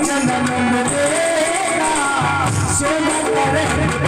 जन्म मिलेगा सेवा करेंगे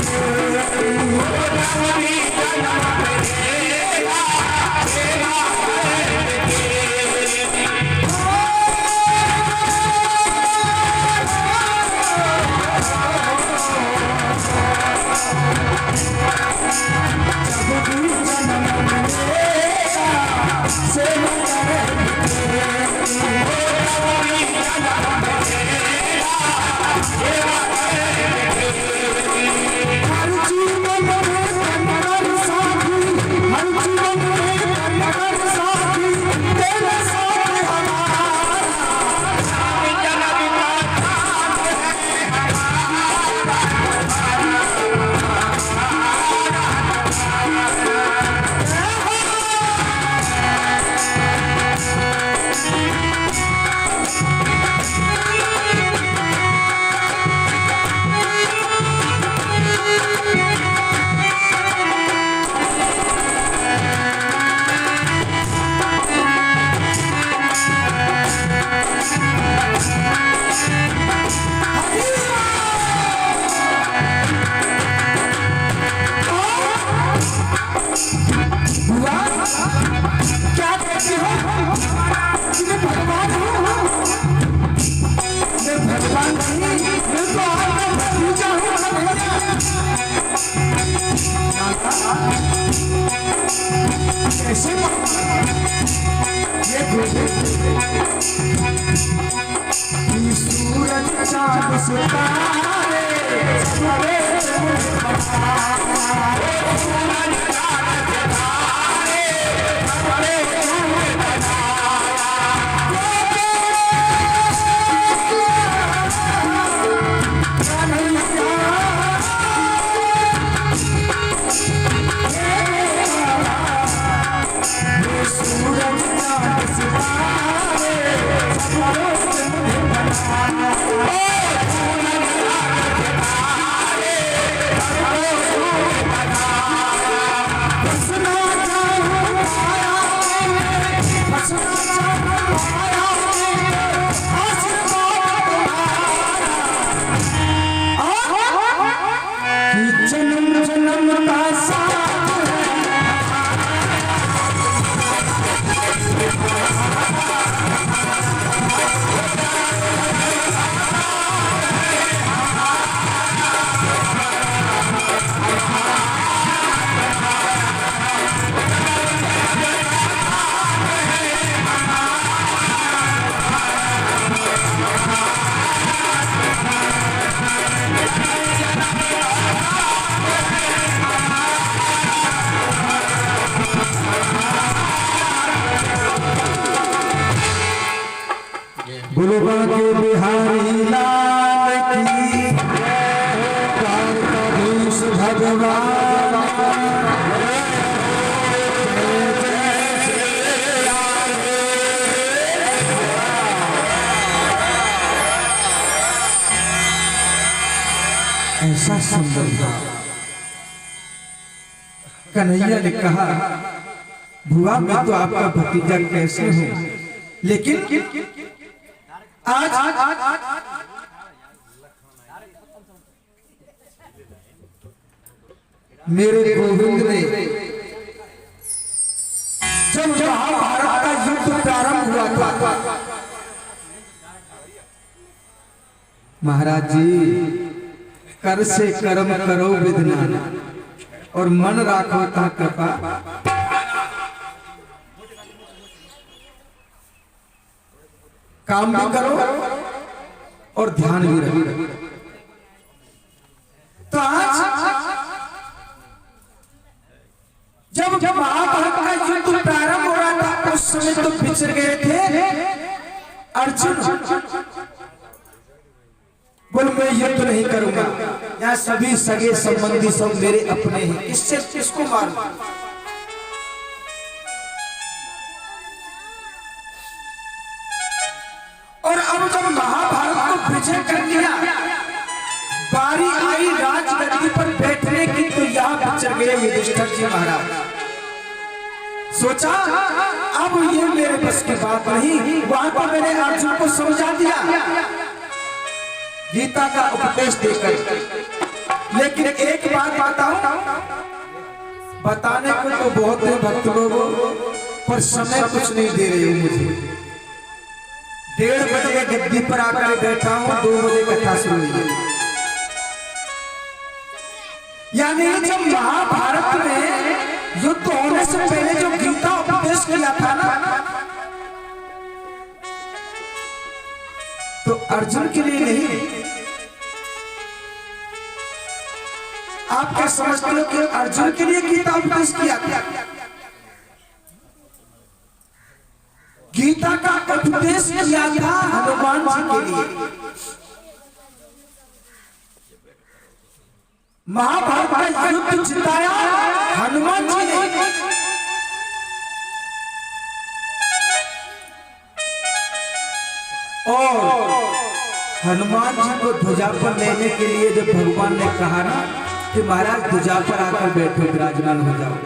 सूरज चाँद सितारे के बिहारी लाल की द्वारकाधीश भगवान ऐसा सुंदर था। कन्हैया ने कहा बुआ मैं तो आपका भतीजा कैसे हूं, लेकिन आज मेरे गोविंद ने जब महाभारत का युद्ध प्रारंभ हुआ था, महाराज जी कर से कर्म करो विधना और मन राखो ता कृपा। काम भी करो और ध्यान भी रखो। तो आज जब महाभारत का युद्ध प्रारंभ हो रहा था उस समय तो बिछड़ गए थे अर्जुन। बोल मैं युद्ध नहीं करूंगा, यहाँ सभी सगे संबंधी सब मेरे अपने हैं, इससे किसको मारूं? और अब जब महाभारत को विजय कर लिया, बारी आई राजगद्दी पर बैठने की, तो यहाँ बिछड़ गए युधिष्ठिर जी महाराज। सोचा अब ये मेरे बस की बात नहीं, वहां पर मैंने अर्जुन को समझा दिया गीता का उपदेश देकर। लेकिन एक बात बताऊं, बताने को तो बहुत है भक्त लोगों, पर समय कुछ नहीं दे रहे हो मुझे। 1:30 बजे गद्दी पर आकर बैठा हूं, 2 बजे कथा शुरू हुई। यानी जब महाभारत में युद्ध होने से पहले जो गीता उपदेश किया था ना, तो अर्जुन के लिए नहीं। आप क्या समझते हो कि अर्जुन के लिए गीता उपदेश किया था? गीता का उपदेश किया था हनुमान जी के लिए। महाभारत का युद्ध जिताया हनुमान जी ने। और हनुमान जी को ध्वजा पर लेने के लिए जब भगवान ने कहा ना कि महाराज ध्वजा पर आकर बैठो, विराजमान हो जाओ,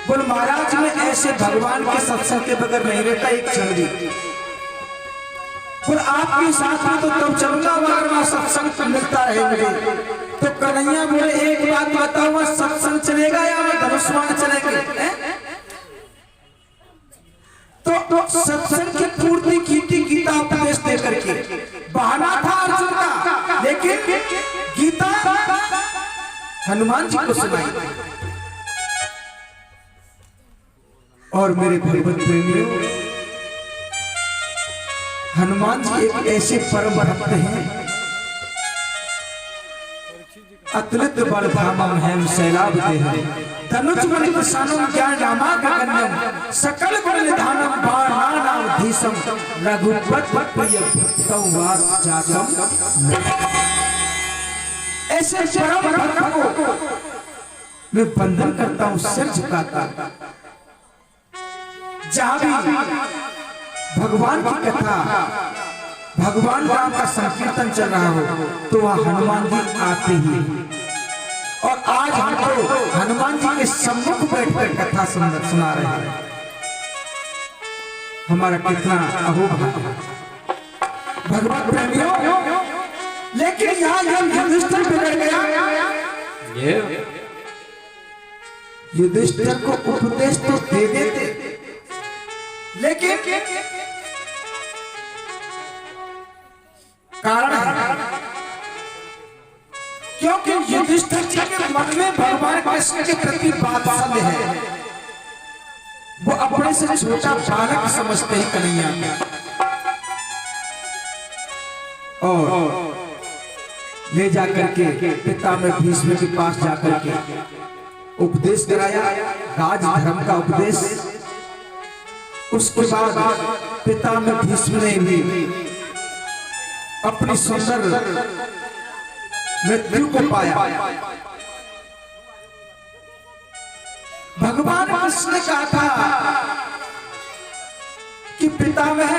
बोल महाराज मैं ऐसे भगवान के सत्संग के बगैर नहीं रहता एक क्षण भी। बोल आपके साथ में तो तब चलूंगा अगर वहां सत्संग मिलता रहे मुझे। तो कन्हैया बोले एक बात बताओ, सत्संग चलेगा या मैं धनुष्मान चलेंगे? तो सत्संग की पूर्ति की थी गीता उपदेश दे करके। बहाना था अर्जुन का, लेकिन गीता हनुमान जी को सुनाई। और मेरे भगवत प्रेमियों, हनुमान जी एक ऐसे परम भक्त हैं, अतुलित बल धामम हेम सैलाब देह धनुष मणि प्रसानम ज्ञान रामा गगनम सकल गुण निधानम बाणानाम धीसम रघुपति प्रिय भक्तम वात जातम। ऐसे परम भक्त को मैं वंदन करता हूं, सिर झुकाता। जहां भी भगवान की कथा, भगवान राम का संकीर्तन चल रहा हो तो वह हनुमान जी आते ही। और आज हमको हनुमान जी के सम्मुख बैठकर कथा सुना रहे हैं। हमारा कितना अहोभाग्य है भगवान प्रेमियों। लेकिन यहाँ युधिष्ठिर बिगड़ गया। युधिष्ठिर को उपदेश तो दे देते, लेकिन कारण है क्योंकि युधिष्ठिर जी के मन में भगवान कृष्ण के प्रति वात्सल्य है। वो अपने से छोटा बालक समझते हैं कन्हैया। और ले जाकर के पिता में भीष्म के पास जाकर के उपदेश कराया, राज धर्म का उपदेश। उसके बाद पिता में भीष्म ने भी अपनी सुंदर मृत्यु को पाया। भगवान कृष्ण ने कहा था कि पितामह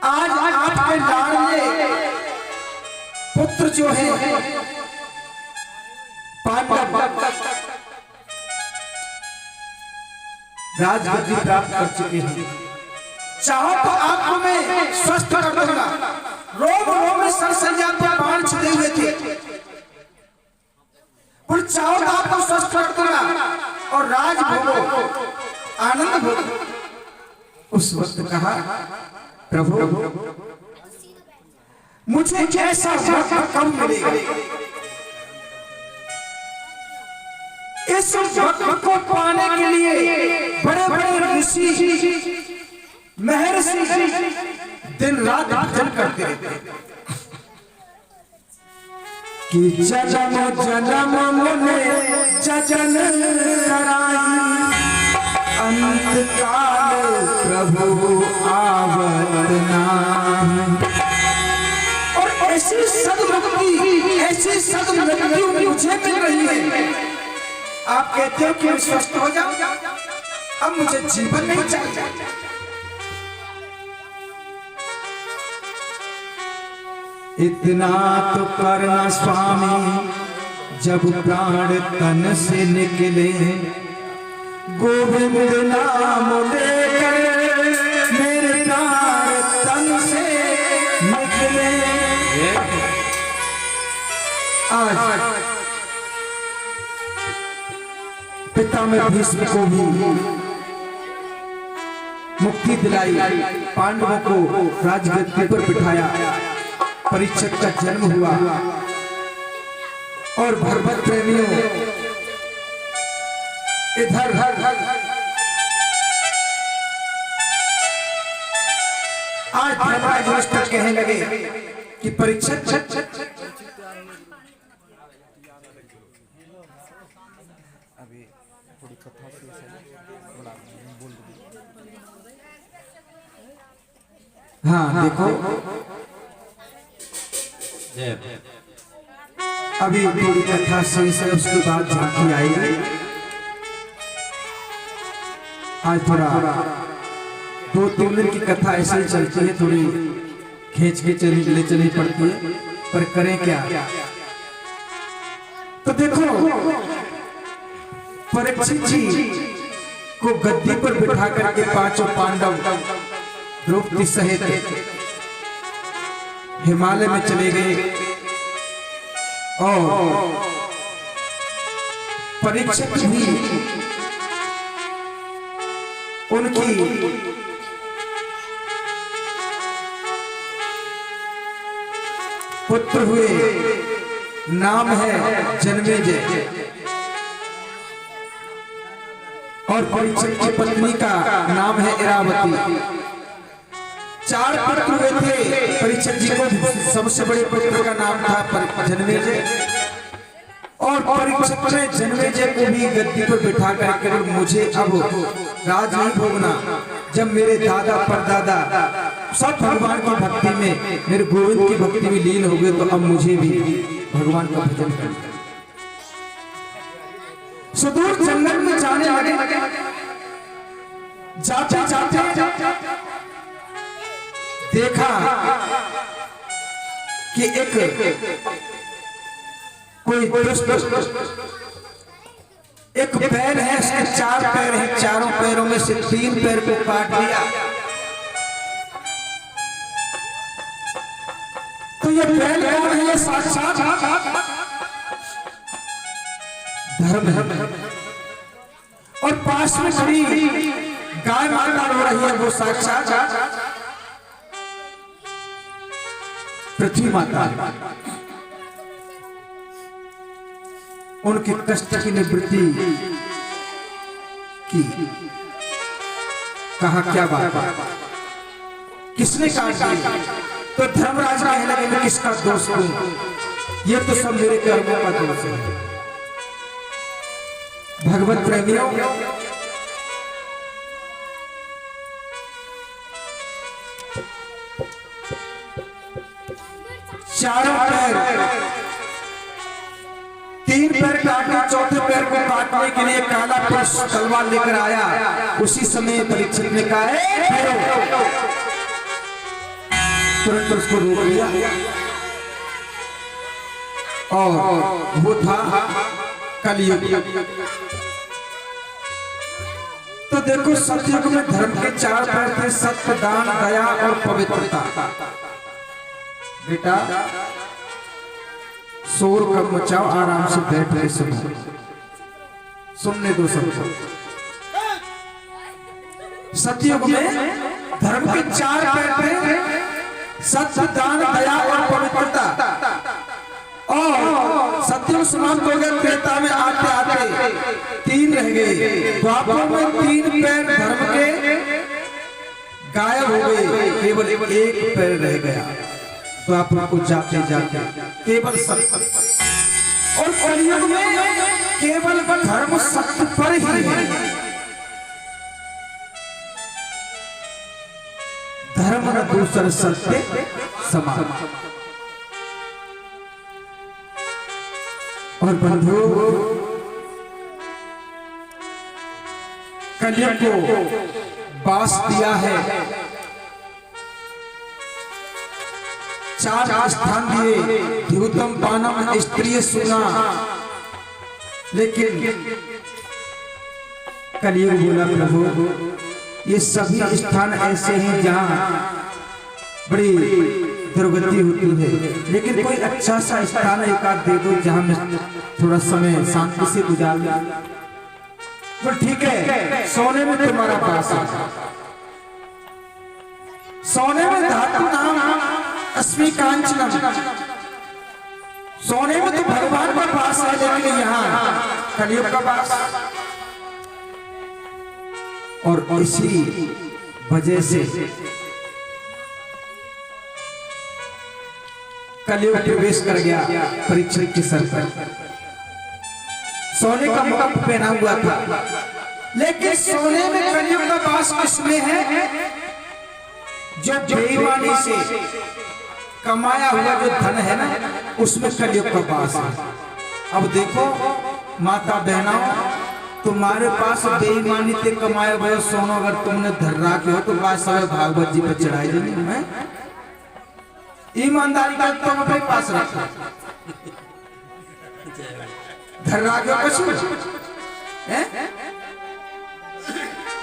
आज आपके लाडले पुत्र जो है पांडव राजगद्दी प्राप्त कर चुके हैं। चाहो तो आपको मैं स्वस्थ कर दूंगा। रोम रोम में सरसैया पर बाण छिड़े हुए थे, पर चाहो तो आपको स्वस्थ कर दूंगा और राज भोगो, आनंद भोगो। उस वक्त कहा प्रभु मुझे ऐसा वक्त कब मिलेगा? इस वक्त को पाने के लिए बड़े बड़े ऋषि महर्षि दिन रात भजन करते रहते कि जन्म जन्म मुने जजन कराई अंत काल प्रभु आवत नाही। और ऐसी सदमुक्ति, ऐसी सदमृत्यु मुझे मिल रही है। आप कहते हो कि मैं स्वस्थ हो जाऊं, अब मुझे जीवन नहीं चाहिए। इतना तो करना स्वामी जब प्राण तन से निकले, गोविंद नाम लेकर मेरे प्राण तन से निकले। आज पिता में भीष्म को भी मुक्ति दिलाई, पांडवों को राजगद्दी पर बिठाया, परीक्षित का जन्म हुआ और भगवत प्रेमियों इधर आज धर्मराज युधिष्ठिर कहने लगे कि परीक्षित हाँ देखो अभी थोड़ी कथा शेष है, उसके बाद झांकी आएगी। आज थोड़ा 2-3 दिन की कथा ऐसे ही चलती है, थोड़ी खींच के चली पड़ती है, पर करें क्या। तो देखो परीक्षित जी को गद्दी पर बिठा करके 5 पांडव द्रौपदी सहित हिमालय में चले गए और परीक्षित भी उनकी पुत्र हुए, नाम है जन्मेजय, और परीक्षित की पत्नी का नाम है इरावती। 4 पुत्र हुए थे परीक्षित जी को, सबसे बड़े पुत्र का नाम था जन्मेजय, और परीक्षित ने जन्मेजय को भी गद्दी पर बिठा कर मुझे अब राज नहीं भोगना, जब मेरे दादा परदादा सब भगवान की भक्ति में, मेरे गोविंद की भक्ति में लीन हो गए, तो अब मुझे भी भगवान का भजन करना। सुदूर जंगल में जाने लगे, जाते जाते देखा कि कोई एक बैल है, इसके 4 पैर हैं, चारों पैरों में से 3 पैर को काट दिया। तो ये बैल कौन है? ये साक्षात धर्म है, और पास में खड़ी गाय माता हो रही है, वो साक्षात पृथ्वी माता। उनके कष्ट की निवृत्ति की, कहा क्या बात, किसने काट दिया? तो धर्मराज कहने लगे मैं किसका दोष हूं, ये तो सब मेरे कर्मों का दोष है। भगवत प्रेमियों, चारों पैर, 3 पैर काटे, 4थे पैर को काटने के लिए काला पुरुष तलवार लेकर आया। उसी समय परीक्षित ने कहा तुरंत उसको रोक लिया, और वो था कलयुग। तो देखो सतयुग में धर्म के 4 पैर थे, सत्य, दान, दया और पवित्रता। बेटा शोर कम मचाओ, आराम से बैठ के सुनो, सुनने दो सबको। सतयुग में धर्म के 4 पैर थे, सत्य, दान, दया और पवित्रता, और सत्ययुग समाप्त हो गया, त्रेता में आते आते 3 रह गए, द्वापर में 3 पैर धर्म के गायब हो गए, केवल 1 पैर रह गया। तो आपको जाते जाते केवल सत्य, और कलयुग में केवल धर्म सत्य पर ही है। धर्म न दूसर सत्य समान। और बंधु, कलयुग को बास दिया है, 4 स्थान दिए, द्युतम पानम स्त्रीय सुना, लेकिन कलयुग बोला प्रभु ये सभी स्थान ऐसे हैं जहां बड़ी दुर्गति होती है, लेकिन कोई अच्छा सा स्थान एक आध दे दो जहां मैं थोड़ा समय शांति से गुजार लूं। तो ठीक है, सोने में तुम्हारा पास है, सोने में धातु नाम अस्मि कांचनम, सोने में तो भगवान का पास है, लेकिन यहाँ कलयुग का पास। और इसी वजह से कलयुग प्रवेश कर गया परीक्षित के सर पर। सोने का मुकुट पहना हुआ था, लेकिन सोने में कलयुग का पास किसमें है? जो बेईमानी से कमाया हुआ जो धन है ना, उसमें कलयुग का पास है। अब देखो माता बहनों, तुम्हारे पास बेईमानी से कमाया हुआ सोना अगर तुमने धर्रा के हो तो बात सब भागवत जी पर चढ़ाई देनी है। ईमानदारी का तुम अपने पास रखो, धर्रा के कुछ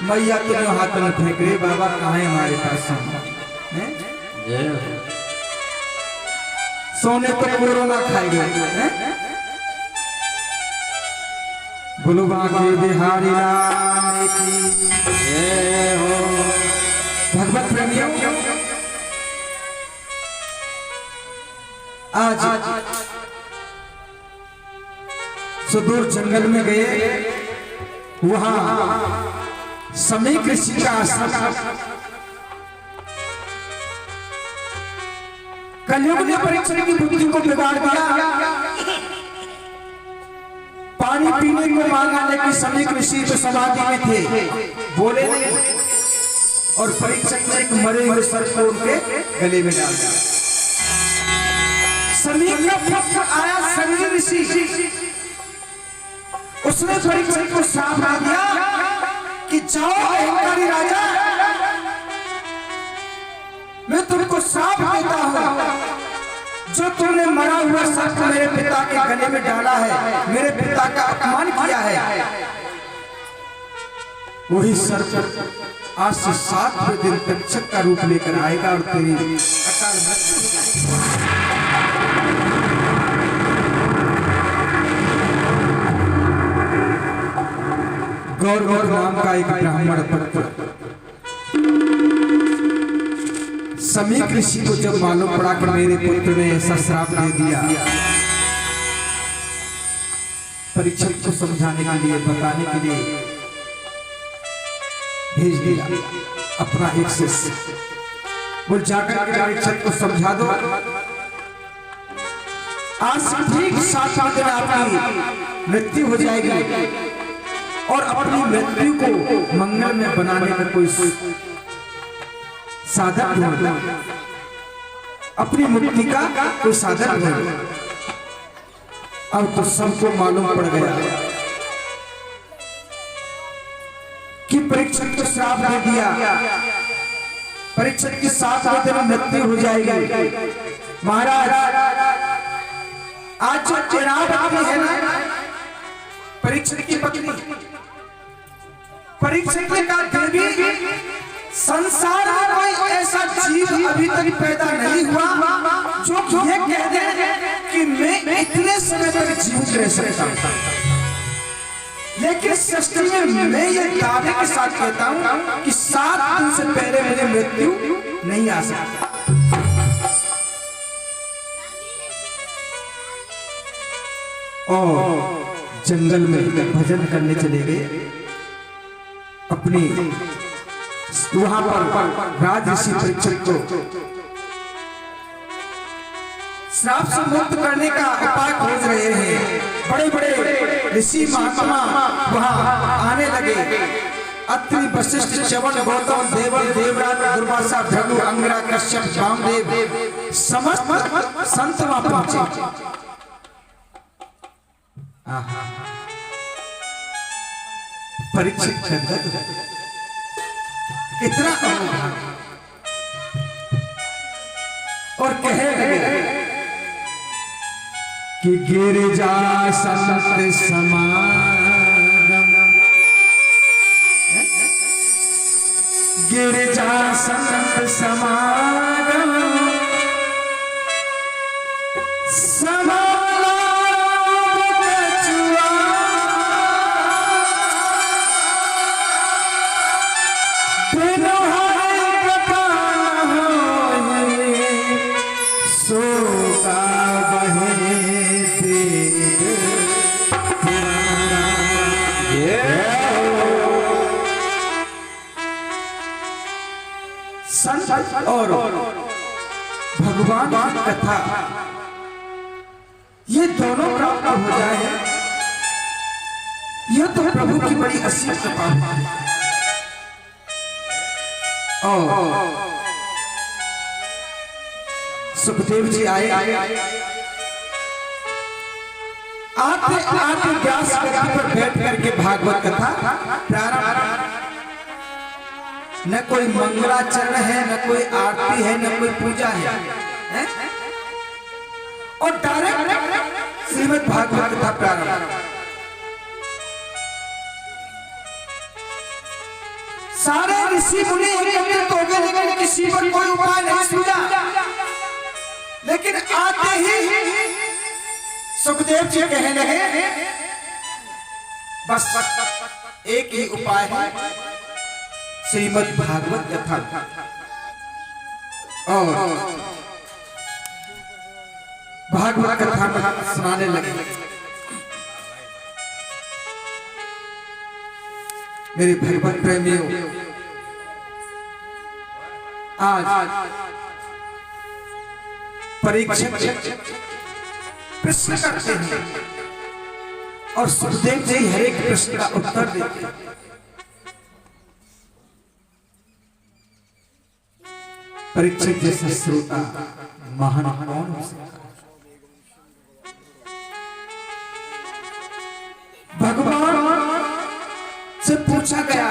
मैया तुम हाथ में फेंक रहे, बाबा कहाँ है हमारे पास सोने तो कोरोना खाए गए। बोलो बाके बिहारी राम की जय हो। भगवत प्रेमियों, आज सुदूर जंगल में गए, वहां समीक ऋषि का आश्रम। कलयुग ने परीक्षित की बुद्धि को बिगाड़ दिया, पानी पीने को मांगा, लेकिन समीक ऋषि तो समाधि में थे, बोले नहीं, और परीक्षित ने एक मरे हुए सर्प को उनके गले में डाल दिया। समीक का पुत्र आया समीक ऋषि, उसने परीक्षित को साफ बता दिया कि जाओ अहंकारी राजा, मैं तुमको साफ देता हूं, जो तुमने मरा हुआ सर्प मेरे पिता के गले में डाला है, मेरे पिता का अपमान किया है, वही सर्प आज से 7वें दिन तक्षक का रूप लेकर आएगा और तेरी अकाल मृत्यु। गौर गौर नाम का एक ब्राह्मण पुत्र समीक ऋषि को जब मालूम पड़ा कि मेरे पुत्र ने ऐसा श्राप दे दिया, परीक्षित को समझाने के लिए, बताने के लिए भेज दिया अपना एक शिष्य। बोल जाकर के परीक्षित को समझा दो, आज ठीक 7वां दिन आपकी मृत्यु हो जाएगी, और अपनी मृत्यु को मंगल में बनाने का कोई साधन ढूंढना, अपनी मुक्ति का कोई साधन ढूंढना। अब तो सबको मालूम पड़ गया कि परीक्षित को श्राप दे दिया, परीक्षित की 7वें दिन मृत्यु हो जाएगी। महाराज आज जो चिराग आती है ना, परीक्षित की पत्नी, परीक्षित ने कहा देवी, संसार में कोई ऐसा जीव अभी तक पैदा नहीं हुआ जो ये कह दे कि मैं इतने समय तक जीवित रह सकता हूं, लेकिन सृष्टि में मैं ये दावे के साथ कहता हूं कि 7 दिन से पहले मेरी मृत्यु नहीं आ सकती। और जंगल में भजन करने चले गए, अपनी वहां पर राज ऋषि परीक्षित को श्राप से मुक्त करने का उपाय खोज रहे हैं। बड़े बड़े ऋषि महात्मा वहां आने लगे, अत्रि वशिष्ठ च्यवन गौतम देवल देवराज दुर्वासा भृगु अंगिरा कश्यप वामदेव समस्त संत वहां पहुंचे। परीक्षित इतना अनुभाग और कहे लगे कि गिरिजा संत समागम, गिरिजा संत समागम और भगवान की कथा, ये दोनों प्राप्त हो जाए, यह तो प्रभु की बड़ी असीम कृपा है। और सुखदेव जी आए, आते आते व्यास गद्दी पर बैठ करके भागवत कथा प्रारंभ। न कोई मंगलाचरण है, न कोई आरती है, न कोई पूजा है, और डायरेक्ट श्रीमद् भागवत कथा प्रारंभ। सारे ऋषि मुनि एकत्रित हो गए, लेकिन किसी पर कोई उपाय नहीं सूझा। लेकिन आते ही सुखदेव जी कहने लगे, बस एक ही उपाय है, श्रीमद् भागवत कथा। और भागवत कथा सुनाने लगे। मेरे भगवत प्रेमियों, आज परीक्षक प्रश्न करते हैं और सुखदेव जी हर एक प्रश्न का उत्तर देते हैं। परीक्षक जैसा श्रोता महान कौन हो सकता है? भगवान से पूछा गया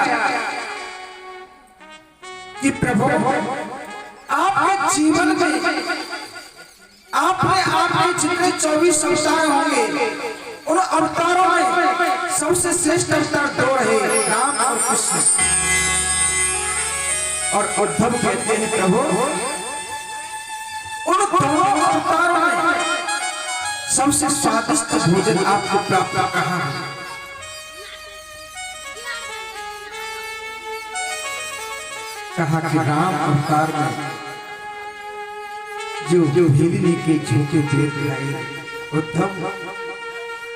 कि प्रभु, आपके जीवन में आपने जितने 24 अवतार होंगे, उन अवतारों में सबसे श्रेष्ठ अवतार दो रहे, राम और कृष्ण। और उद्धव कहते हैं, प्रभु उन दोनों अवतारों में सबसे स्वादिष्ट भोजन आपको प्राप्त कहाँ है? कहा कि राम अवतार में जो हिरनी के झूठे पेट खाए, उद्धव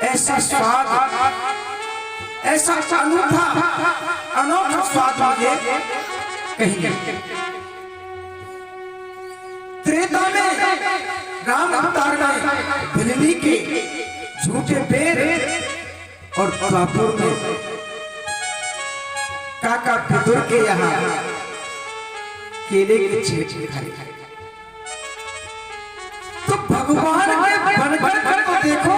ऐसा स्वाद, ऐसा अनोखा स्वाद मुझे कहीं नहीं। त्रेता में राम अवतार में हिरनी के झूठे पेट, और द्वापर में काका पितुर के यहाँ केले के छिलके खाए। तो भगवान के बनकर तो देखो,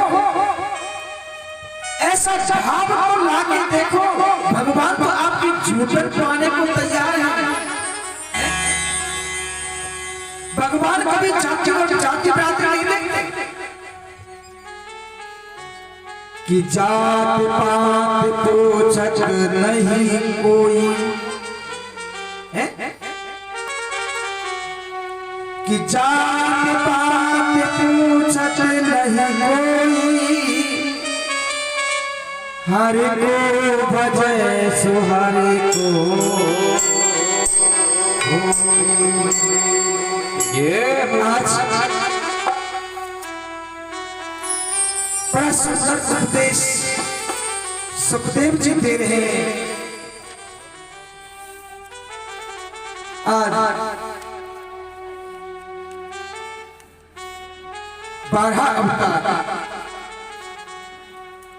ऐसा भाव को लाके देखो, भगवान तो आपकी झूठन पाने को तैयार है। भगवान कभी जाति और जाति बात नहीं देखते कि जात पात पूछत नहीं कोई है, कि जात पात पूछत नहीं कोई, हर को भजै सो हर को। ये आज बड़ा सुंदर उपदेश सुखदेव जी दे रहे हैं। आज 12 अवतार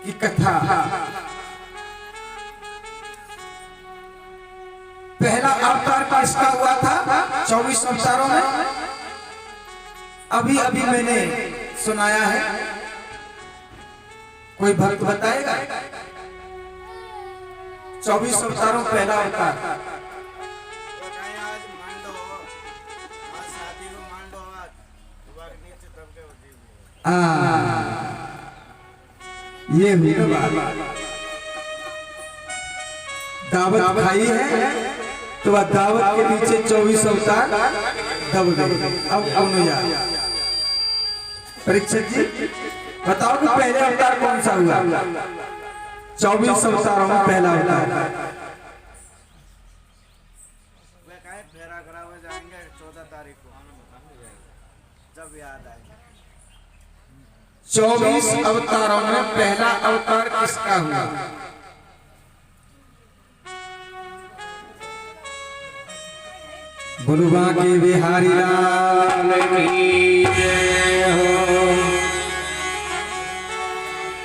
की कथा। पहला अवतार किसका हुआ था 24 अवतारों में? अभी अभी मैंने सुनाया है, कोई भक्त बताएगा? 24 अवतारों पहला अवतार ये हुई दावत खाई है, तो वह दावत के नीचे 24 अवतार दब गए। अब कौन यार? परीक्षक जी बताओ कि पहले अवतार कौन सा हुआ? 24 अवतारों में पहला अवतार 14 तारीख को जब याद आएगा। 24 अवतारों में पहला अवतार किसका हुआ? बुलवा के बिहारी लाल की जय हो।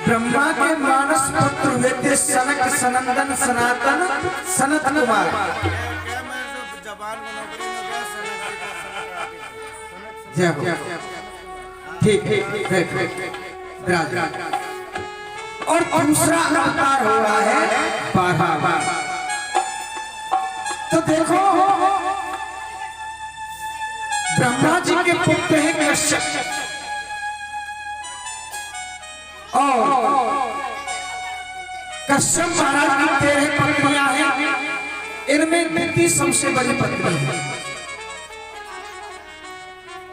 ब्रह्मा के मानस पुत्र हुए थे सनक सनंदन सनातन सनत कुमार। जय हो। ठीक विराज। और दूसरा अवतार हुआ है 12। तो देखो ब्रह्मा जी के पुत्र हैं कश्यप और कश्यप महाराज की 13 पत्नियां हैं। इनमें दिति सबसे बड़ी पत्नी है।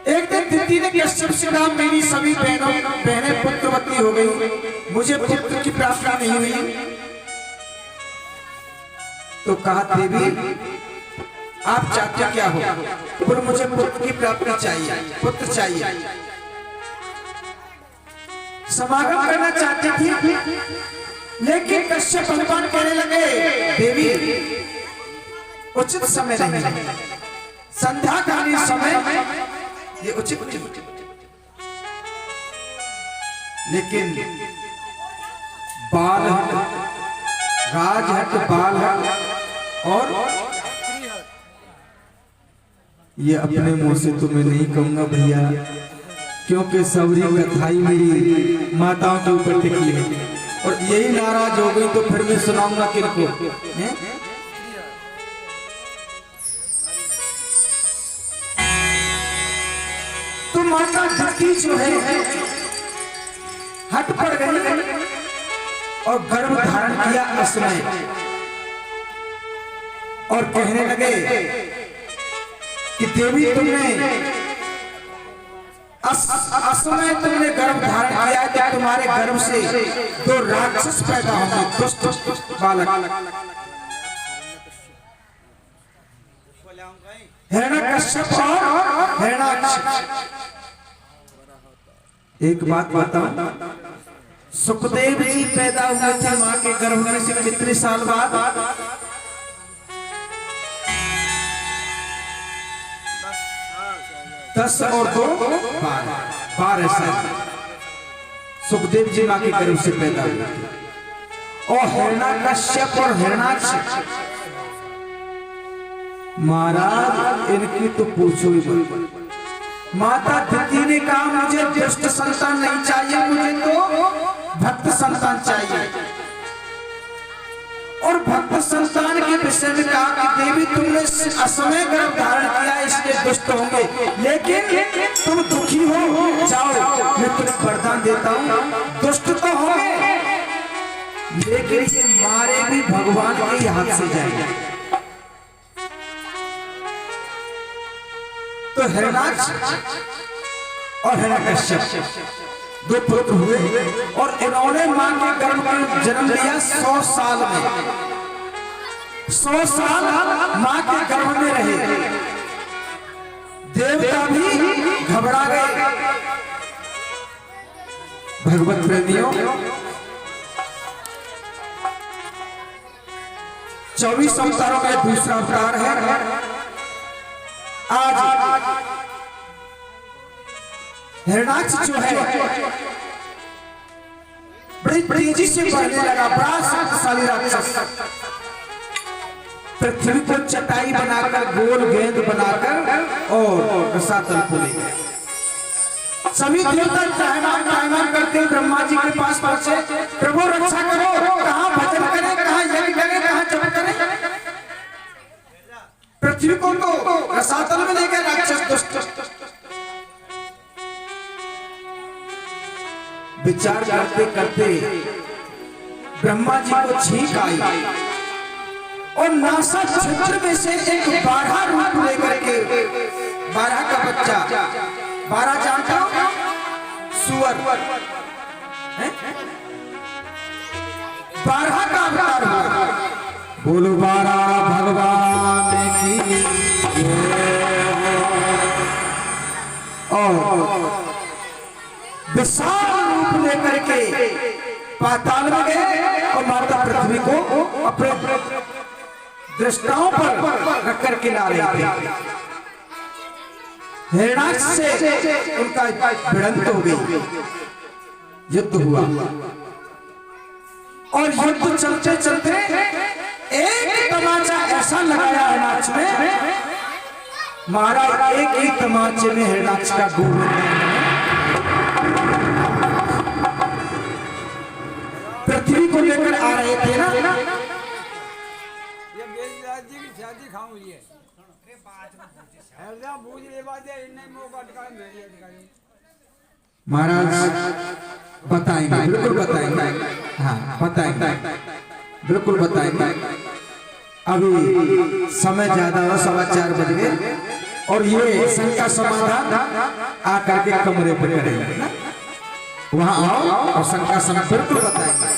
एक दिन दिति ने कश्यप से कहा मेरी सभी बहनें पुत्रवती हो गई, मुझे पुत्र की प्राप्ति नहीं हुई। तो कहा देवी आप चाहते क्या हो? बोले मुझे पुत्र की प्राप्ति चाहिए, पुत्र चाहिए। समागम करना चाहती थी, लेकिन कश्यप भगवान कहने लगे देवी उचित समय नहीं, संध्याकालीन समय ये उचित नहीं। लेकिन बालहट, राजहट, बालहट और ये अपने मुंह से तो मैं नहीं कहूंगा भैया, क्योंकि सबरी कथाई मेरी माताओं के ऊपर टिकी है और यही नाराज हो गई तो फिर मैं सुनाऊंगा किनको। तो माता दिति जो है हट पड़ गई और गर्भ धारण किया असमय और कहने लगे कि देवी तुमने असमय तुमने गर्भ धारण किया कि तुम्हारे गर्भ से 2 राक्षस पैदा होंगे, दुष्ट बालक, हिरण्यकश्यप और हिरण्याक्ष। एक बात बताऊं, सुखदेव जी पैदा हुए थे मां के गर्भ में से कितने साल बाद? 10 और 2 12 साल सुखदेव जी मां के गर्भ से पैदा हुए थे। और हिरण्याकश्यप और हिरण्याक्ष महाराज इनकी तो पूछो ही मत। माता दिति ने कहा मुझे दुष्ट संतान नहीं चाहिए, मुझे तो भक्त संतान चाहिए। और भक्त संतान के विषय में कहा कि देवी तुमने असमय गर्भ धारण किया इसलिए दुष्ट होंगे, लेकिन तुम दुखी हो जाओ मैं तुम्हें वरदान देता हूं, दुष्ट तो होंगे लेकिन ये मारे भी भगवान के हाथ से जाएंगे। तो हिरण्याक्ष और हिरण्यकश्यप 2 पुत्र हुए और इन्होंने मां के गर्भ में जन्म लिया 100 साल में। 100 साल मां के गर्भ में रहे। देवता भी घबरा गए। भगवत प्रेमियों 24 अवतारों का दूसरा अवतार है। आज हिरण्याक्ष जो है बड़ी तेजी से बढ़ने लगा, बड़ा शक्तिशाली राक्षस। पृथ्वी को चटाई बनाकर गोल गेंद बनाकर और रसातल को ले गए। सभी देवता त्राहिमाम करते ब्रह्मा जी के पास पहुंचे, प्रभु रक्षा करो, कहां भजन करें, कहां यज्ञ करें, कहां जप करें। पृथ्वी को तो रसातल में ले गए राक्षस दुष्ट। विचार करते करते ब्रह्मा जी को छींक आई और नासा छिद्र में से एक 12 रूप लेकर के 12 का बच्चा, 12 जानता हो सुअर, 12 का अवतार हुआ। बोलो 12 भगवान की और विशाल रूप लेकर के पाताल में गए और माता पृथ्वी को अपने दृष्टाओं पर रख कर के ला रहे थे। हिरणाक्ष से उनका भिड़ंत हो गई, युद्ध हुआ और युद्ध चलते चलते एक तमाचा ऐसा लगाया हिरणाक्ष में, महाराज एक ही तमाचे में हिरणाक्ष का गोविंद पृथ्वी को लेकर आ रहे थे ना। ये बेजराज जी की शादी खाऊं ये हरदा बूझ ले बाजे इन्हें मौका टका मेरी अधिकारी महाराज बताएंगे, बिल्कुल बताएंगे, हाँ बताएंगे, बिल्कुल बताएंगे। अभी समय ज्यादा हो, 4:15 बज गए और ये शंका समाधान आकर के कमरे पर करेंगे ना, वहां आओ और शंका समाधान बिल्कुल बताएंगे।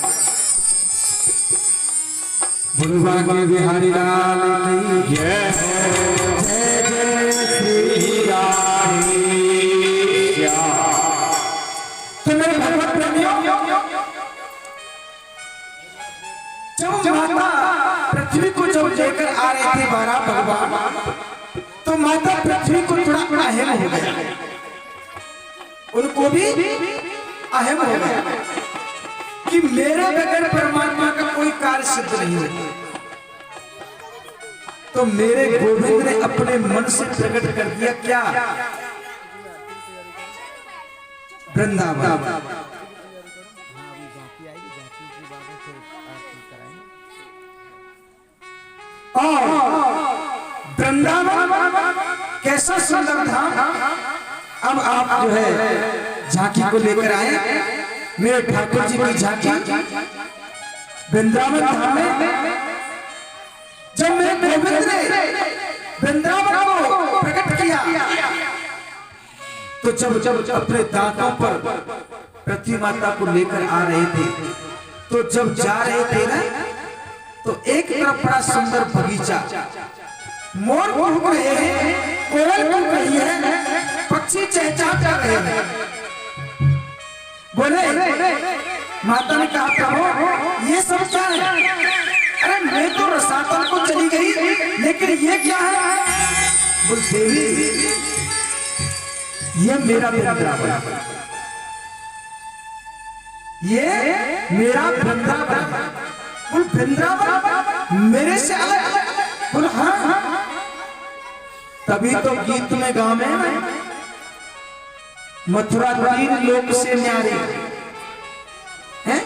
बुलवा के बिहारी लाल की जय, जय जय श्री राम। तो मेरे भगवत प्रेमियों, जब माता पृथ्वी को जब लेकर आ रहे थे 12 भगवान, तो माता पृथ्वी को थोड़ा अहम हो गया, उनको भी अहम हो गया कि मेरे बगैर परमात्मा का कोई कार्य सिद्ध नहीं होता। तो मेरे गोविंद ने अपने मन से प्रकट कर दिया क्या, वृंदावन। वृंदावन कैसा सुंदर धाम। अब आप जो है झांकी को लेकर आए, मेरे ठाकुर जी की झांकी वृंदावन धाम में। जब मेरे गोविंद ने वृंदावन को प्रकट किया, तो जब अपने दांतों पर पृथ्वी माता को लेकर आ रहे थे, तो जब जा रहे थे ना, तो एक तरफ बड़ा सुंदर बगीचा, मोर कूक रहे हैं, कोयल कूक रही है, पक्षी चहचहा रहे हैं। बोले माता ने कहा प्रभु ये सब क्या है? अरे मैं तो रसातल को चली गई, लेकिन ये क्या है? बोल देवी ये मेरा वृंदावन, ये मेरा वृंदावन। बोल वृंदावन मेरे से अलग? बोल हाँ। तभी तो गीत में गावे मथुरा 3 लोक से न्यारी है,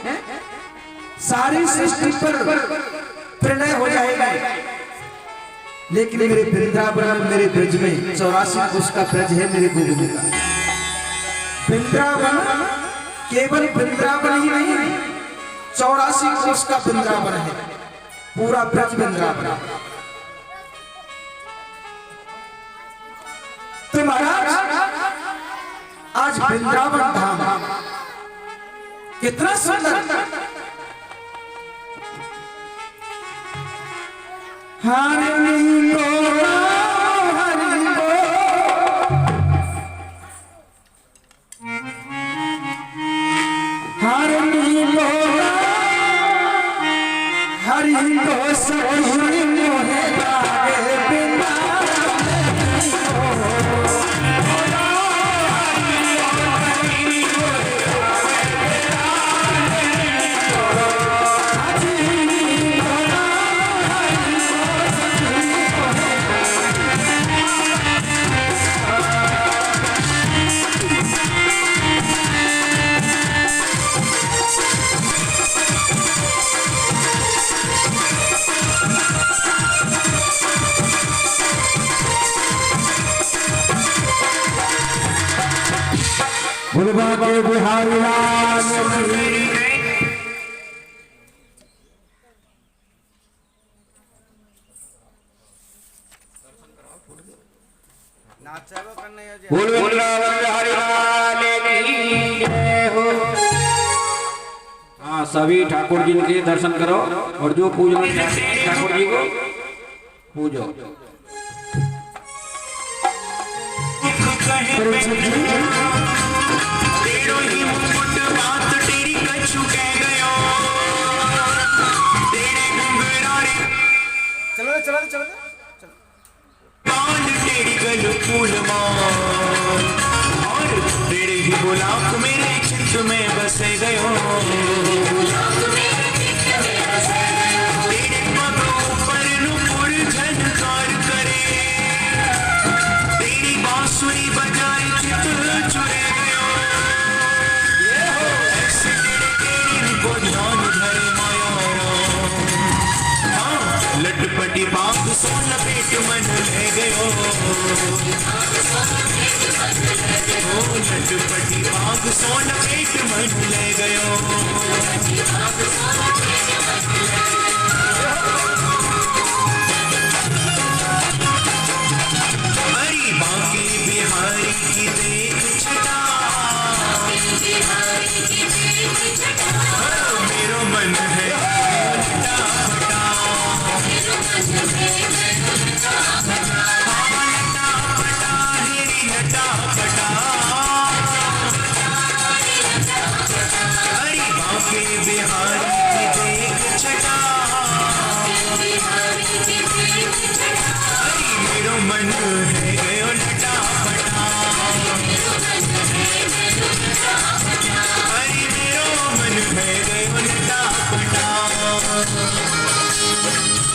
सारी सृष्टि पर प्रणय हो जाएगा, लेकिन मेरे वृंदावन मेरे ब्रज में 84 कोस का ब्रज है मेरे गोविंद का। वृंदावन केवल वृंदावन ही नहीं, 84 कोस का वृंदावन है, पूरा ब्रज वृंदावन। तो महाराज आज वृंदावन धाम कितना सुंदर। हरि बोल हरि बोल हरि बोल हरि बोल सही मोहे लागे बिना। बुलवा के बिहारी लाल की बोल वृंदावन बिहारी लाल की जय हो। हाँ सभी ठाकुर जी के दर्शन करो और जो पूजना चाहते हैं ठाकुर जी को पूजो। चलो चलो चलो तेरी गल फूल मां गोलाक मेरे चित्त में बसे गयो तेरे पगों पर नुपुर झनकार करे तेरी बांसुरी बजाए चित चुरे गयो ऐसे तेरे तेरी को ध्यान धरे माया हाँ लटपटी बाग सो लपेट मन ले गयो लटपटी बाग सो लपेट मन ले गयो हरी बांके बिहारी की देख छटा मेरो मन है लटा फटा लटा फटा हेरी लटा फटा हरी बांके बिहारी की देख छटा हरी मेरो मन